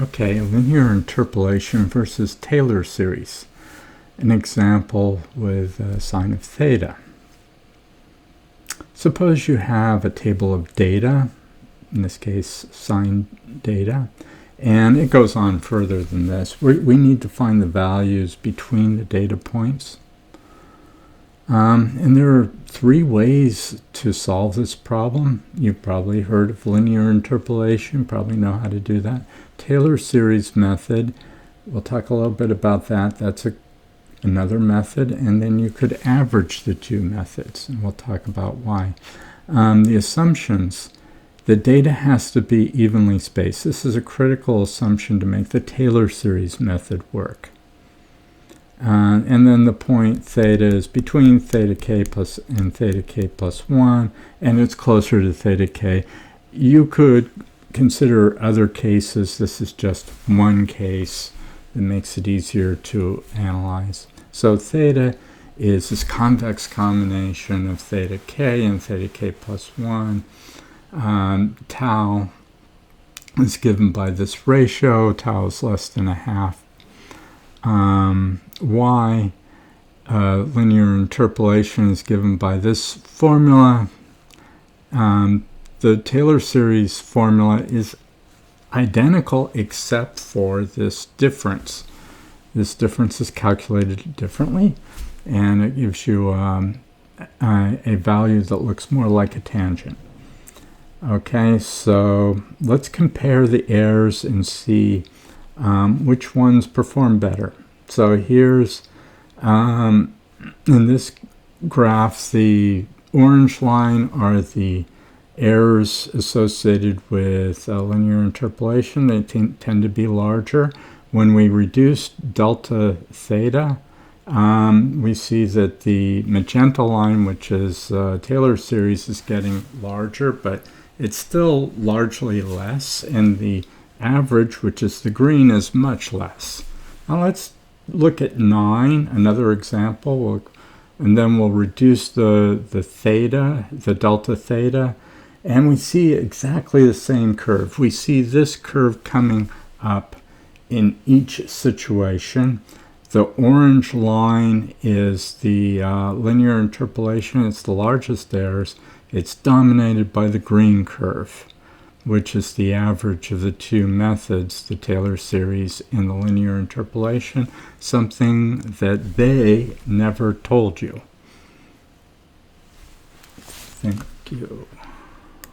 Okay, linear interpolation versus Taylor series. An example with sine of theta. Suppose you have a table of data, in this case sine data, and it goes on further than this. We need to find the values between the data points. And there are three ways to solve this problem. You've probably heard of linear interpolation, probably know how to do that. Taylor series method, we'll talk a little bit about that. That's another method, and then you could average the two methods, and we'll talk about why. The assumptions, the data has to be evenly spaced. This is a critical assumption to make the Taylor series method work. And then the point theta is between theta k plus and theta k plus 1, and it's closer to theta k. You could consider other cases. This is just one case that makes it easier to analyze. So theta is this convex combination of theta k and theta k plus 1. Tau is given by this ratio. Tau is less than a half. Y, linear interpolation, is given by this formula. The Taylor series formula is identical except for this difference. This difference is calculated differently, and it gives you a value that looks more like a tangent. Okay, so let's compare the errors and see which ones perform better. So here's, in this graph, the orange line are the errors associated with linear interpolation. They tend to be larger. When we reduce delta theta, we see that the magenta line, which is Taylor series, is getting larger, but it's still largely less, and the average, which is the green, is much less. Now let's look at 9, another example, and then we'll reduce the theta, the delta theta, and we see exactly the same curve. We see this curve coming up in each situation. The orange line is the linear interpolation. It's the largest errors. It's dominated by the green curve, which is the average of the two methods, the Taylor series and the linear interpolation, something that they never told you. Thank you.